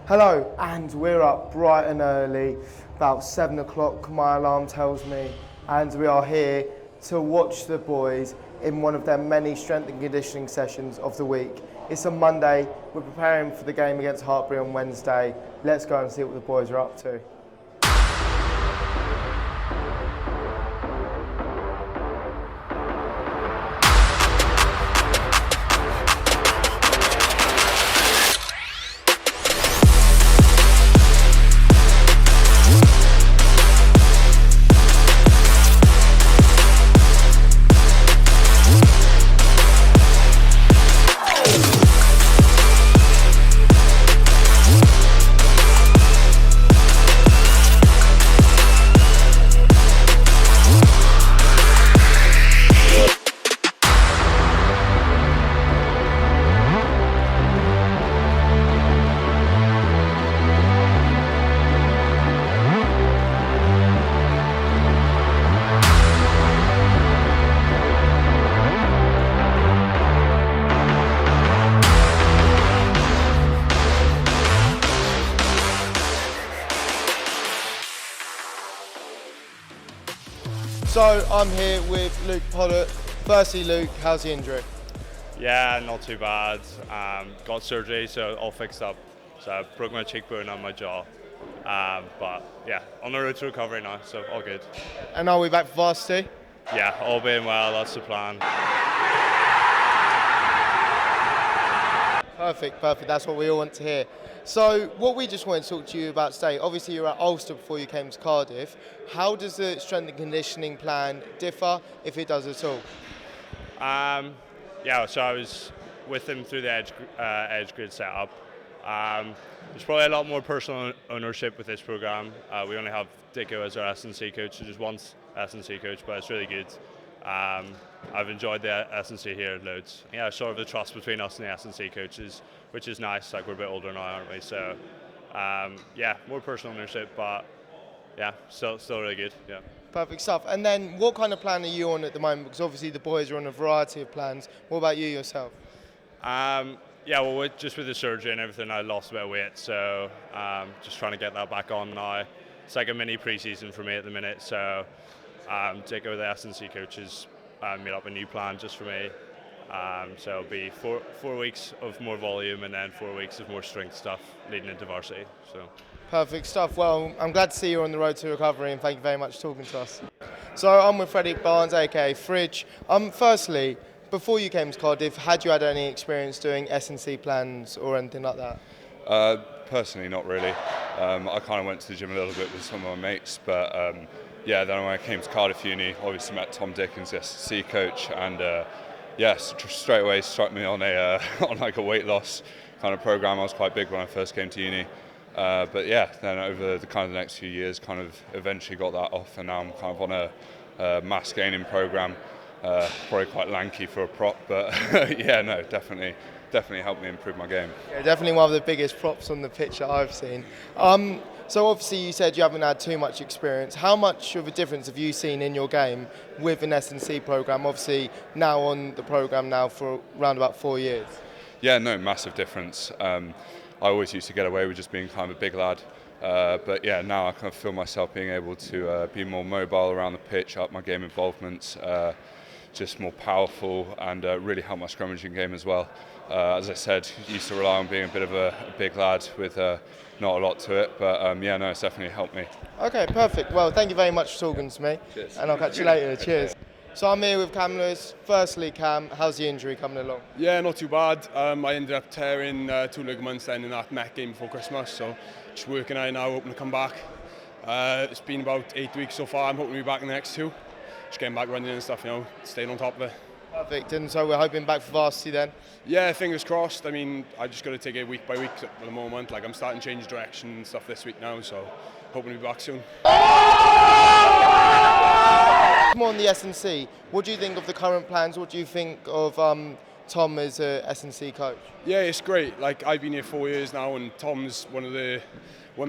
Hello, and we're up bright and early, about 7 o'clock, my alarm tells me, and we are here to watch the boys in one of their many strength and conditioning sessions of the week. It's a Monday, we're preparing for the game against Hartbury on Wednesday. Let's go and see what the boys are up to. So I'm here with Luke Pollard. Firstly, Luke, how's the injury? Yeah, not too bad. Got surgery, so all fixed up. So I broke my cheekbone on my jaw. But yeah, on the road to recovery now, so all good. And are we back for varsity? Yeah, all being well, that's the plan. Perfect. That's what we all want to hear. So what we just wanted to talk to you about today, obviously you were at Ulster before you came to Cardiff. How does the strength and conditioning plan differ, if it does at all? Yeah, so I was with him through the edge grid setup. There's probably a lot more personal ownership with this program. We only have Dicko as our S&C coach, so just one S&C coach, but it's really good. I've enjoyed the S&C here loads. Yeah, sort of the trust between us and the S&C coaches, which is nice. Like, we're a bit older now, aren't we? So yeah, more personal ownership, but yeah, still really good. Yeah. Perfect stuff. And then what kind of plan are you on at the moment? Because obviously the boys are on a variety of plans. What about you yourself? Yeah, well, just with the surgery and everything, I lost a bit of weight, so just trying to get that back on now. It's like a mini pre-season for me at the minute, so take over the S&C coaches, made up a new plan just for me. So it'll be four weeks of more volume and then 4 weeks of more strength stuff leading into varsity. So. Perfect stuff. Well, I'm glad to see you're on the road to recovery, and thank you very much for talking to us. So I'm with Frederick Barnes, aka Fridge. Firstly, before you came to Cardiff, had you had any experience doing S&C plans or anything like that? Personally, not really. I kind of went to the gym a little bit with some of my mates, but yeah, then when I came to Cardiff Uni, obviously met Tom Dickens, the S&C coach, and yes, straight away struck me on a on like a weight loss kind of program. I was quite big when I first came to uni, but yeah, then over the next few years, kind of eventually got that off, and now I'm kind of on a mass gaining program. Probably quite lanky for a prop, but yeah, no, definitely helped me improve my game. Yeah, definitely one of the biggest props on the pitch that I've seen. So obviously you said you haven't had too much experience. How much of a difference have you seen in your game with an S&C program? Obviously now on the program now for around about 4 years. Yeah, no, massive difference. I always used to get away with just being kind of a big lad. But yeah, now I kind of feel myself being able to be more mobile around the pitch, up my game involvement, just more powerful, and really help my scrummaging game as well. As I said, used to rely on being a bit of a big lad with not a lot to it, but yeah, no, it's definitely helped me. Okay, perfect. Well, thank you very much for talking to me. Cheers. And I'll catch you later. Cheers. So I'm here with Cam Lewis. Firstly, Cam, how's the injury coming along? Yeah, not too bad. I ended up tearing 2 ligaments then in that neck game before Christmas, so just working on it now, hoping to come back. It's been about 8 weeks so far. I'm hoping to be back in the next 2. Just getting back running and stuff, staying on top of it. Perfect. And so we're hoping back for varsity then? Yeah, fingers crossed. I mean, I just got to take it week by week at the moment. Like, I'm starting to change direction and stuff this week now, so hoping to be back soon. More on the S&C. What do you think of the current plans? What do you think of Tom as a S&C coach? Yeah, it's great. Like, I've been here 4 years now, and Tom's one of the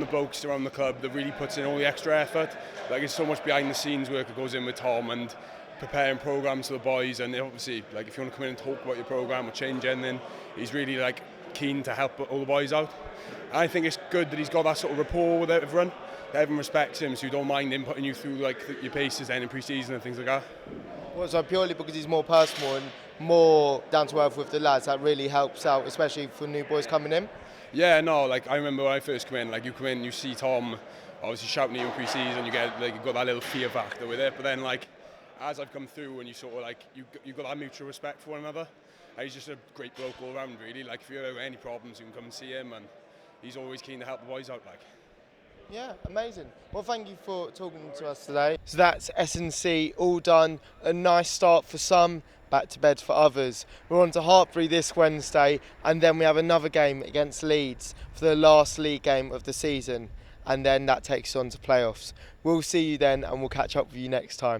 blokes around the club that really puts in all the extra effort. Like, there's so much behind the scenes work that goes in with Tom, and preparing programs for the boys, and obviously, like, if you want to come in and talk about your program or change anything, he's really like keen to help all the boys out. And I think it's good that he's got that sort of rapport with everyone. That everyone respects him, so you don't mind him putting you through like your paces then in pre-season and things like that. Well, so purely because he's more personal and more down to earth with the lads, that really helps out, especially for new boys coming in. Yeah, no, like I remember when I first come in, like you come in, you see Tom obviously shouting at you in pre-season, you get like you've got that little fear factor with it, but then like as I've come through and you sort of like you've got that mutual respect for one another. And he's just a great bloke all around really. Like if you have any problems, you can come and see him, and he's always keen to help the boys out. Like. Yeah, amazing. Well, thank you for talking to us today. So that's S&C all done. A nice start for some, back to bed for others. We're on to Hartbury this Wednesday, and then we have another game against Leeds for the last league game of the season, and then that takes us on to playoffs. We'll see you then, and we'll catch up with you next time.